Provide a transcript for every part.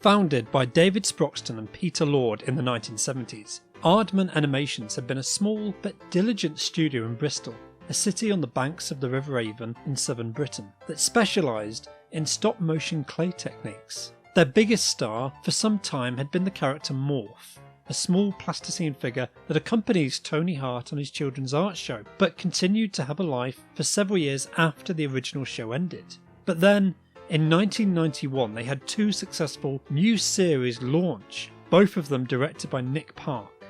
Founded by David Sproxton and Peter Lord in the 1970s, Aardman Animations had been a small but diligent studio in Bristol, a city on the banks of the River Avon in southern Britain, that specialised in stop-motion clay techniques. Their biggest star for some time had been the character Morph, a small plasticine figure that accompanies Tony Hart on his children's art show, but continued to have a life for several years after the original show ended. But then, in 1991, they had two successful new series launch, both of them directed by Nick Park.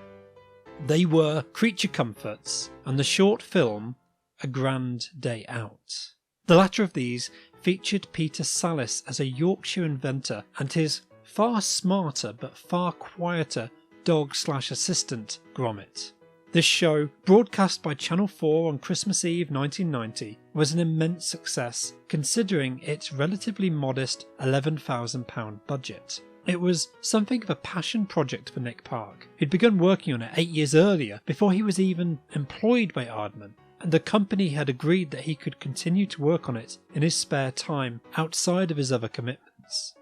They were Creature Comforts and the short film A Grand Day Out. The latter of these featured Peter Sallis as a Yorkshire inventor and his far smarter but far quieter dog/assistant Gromit. This show, broadcast by Channel 4 on Christmas Eve 1990, was an immense success considering its relatively modest £11,000 budget. It was something of a passion project for Nick Park, who'd begun working on it 8 years earlier before he was even employed by Aardman, and the company had agreed that he could continue to work on it in his spare time outside of his other commitments.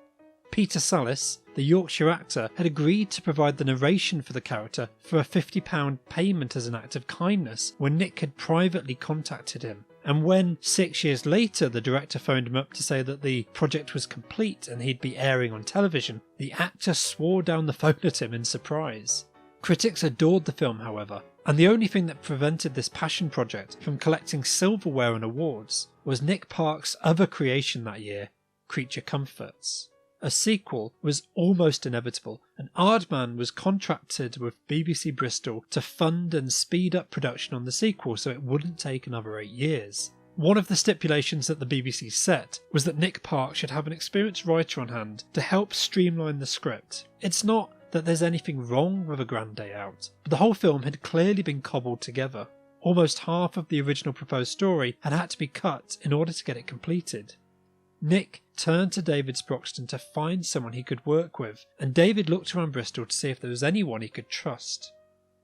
Peter Sallis, the Yorkshire actor, had agreed to provide the narration for the character for a £50 payment as an act of kindness when Nick had privately contacted him. And when 6 years later the director phoned him up to say that the project was complete and he'd be airing on television, the actor swore down the phone at him in surprise. Critics adored the film, however, and the only thing that prevented this passion project from collecting silverware and awards was Nick Park's other creation that year, Creature Comforts. A sequel was almost inevitable, and Aardman was contracted with BBC Bristol to fund and speed up production on the sequel so it wouldn't take another 8 years. One of the stipulations that the BBC set was that Nick Park should have an experienced writer on hand to help streamline the script. It's not that there's anything wrong with A Grand Day Out, but the whole film had clearly been cobbled together. Almost half of the original proposed story had to be cut in order to get it completed. Nick turned to David Sproxton to find someone he could work with, and David looked around Bristol to see if there was anyone he could trust.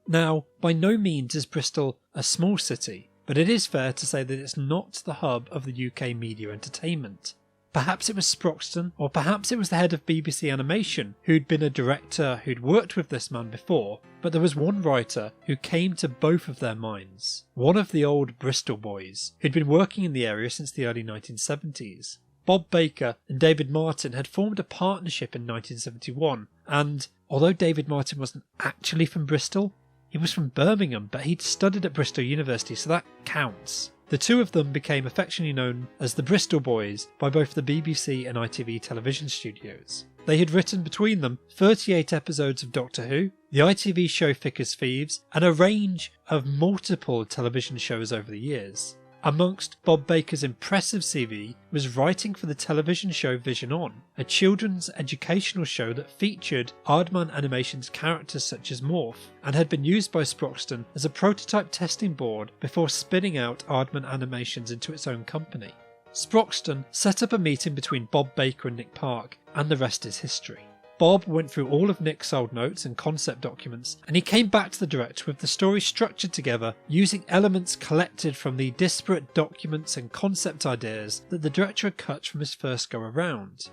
Now, by no means is Bristol a small city, but it is fair to say that it's not the hub of the UK media entertainment. Perhaps it was Sproxton, or perhaps it was the head of BBC Animation, who'd been a director who'd worked with this man before, but there was one writer who came to both of their minds. One of the old Bristol boys, who'd been working in the area since the early 1970s. Bob Baker and David Martin had formed a partnership in 1971, and although David Martin wasn't actually from Bristol, he was from Birmingham, but he'd studied at Bristol University, so that counts. The two of them became affectionately known as the Bristol Boys by both the BBC and ITV television studios. They had written between them 38 episodes of Doctor Who, the ITV show Thick as Thieves, and a range of multiple television shows over the years. Amongst Bob Baker's impressive CV was writing for the television show Vision On, a children's educational show that featured Aardman Animations characters such as Morph, and had been used by Sproxton as a prototype testing board before spinning out Aardman Animations into its own company. Sproxton set up a meeting between Bob Baker and Nick Park, and the rest is history. Bob went through all of Nick's old notes and concept documents, and he came back to the director with the story structured together using elements collected from the disparate documents and concept ideas that the director had cut from his first go around.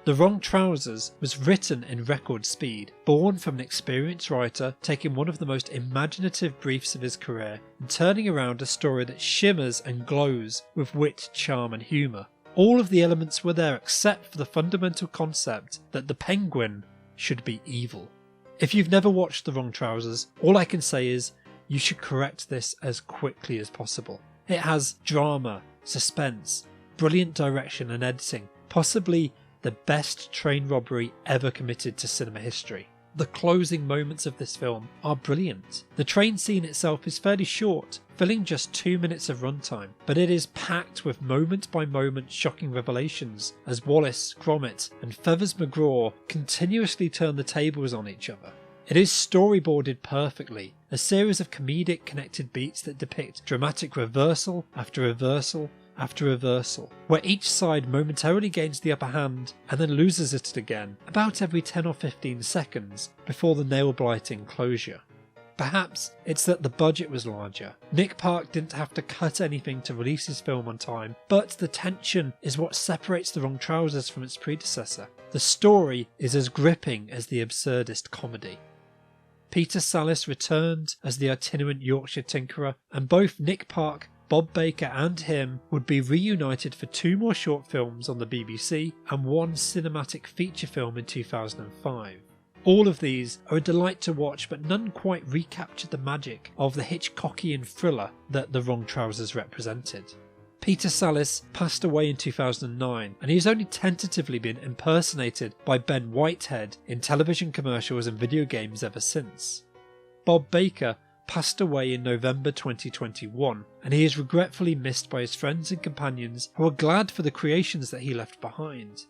The Wrong Trousers was written in record speed, born from an experienced writer taking one of the most imaginative briefs of his career and turning around a story that shimmers and glows with wit, charm and humour. All of the elements were there except for the fundamental concept that the penguin should be evil. If you've never watched The Wrong Trousers, all I can say is you should correct this as quickly as possible. It has drama, suspense, brilliant direction and editing, possibly the best train robbery ever committed to cinema history. The closing moments of this film are brilliant. The train scene itself is fairly short, filling just 2 minutes of runtime, but it is packed with moment-by-moment shocking revelations as Wallace, Gromit and Feathers McGraw continuously turn the tables on each other. It is storyboarded perfectly, a series of comedic connected beats that depict dramatic reversal after reversal after reversal, where each side momentarily gains the upper hand and then loses it again, about every 10 or 15 seconds before the nail-blighting closure. Perhaps it's that the budget was larger. Nick Park didn't have to cut anything to release his film on time, but the tension is what separates The Wrong Trousers from its predecessor. The story is as gripping as the absurdist comedy. Peter Sallis returned as the itinerant Yorkshire tinkerer, and both Nick Park, Bob Baker and him would be reunited for 2 more short films on the BBC and 1 cinematic feature film in 2005. All of these are a delight to watch, but none quite recapture the magic of the Hitchcockian thriller that The Wrong Trousers represented. Peter Sallis passed away in 2009, and he has only tentatively been impersonated by Ben Whitehead in television commercials and video games ever since. Bob Baker passed away in November 2021, and he is regretfully missed by his friends and companions who are glad for the creations that he left behind.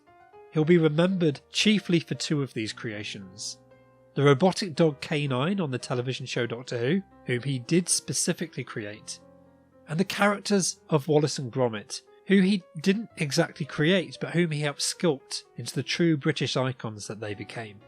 He'll be remembered chiefly for 2 of these creations: the robotic dog K9 on the television show Doctor Who, whom he did specifically create, and the characters of Wallace and Gromit, who he didn't exactly create but whom he helped sculpt into the true British icons that they became.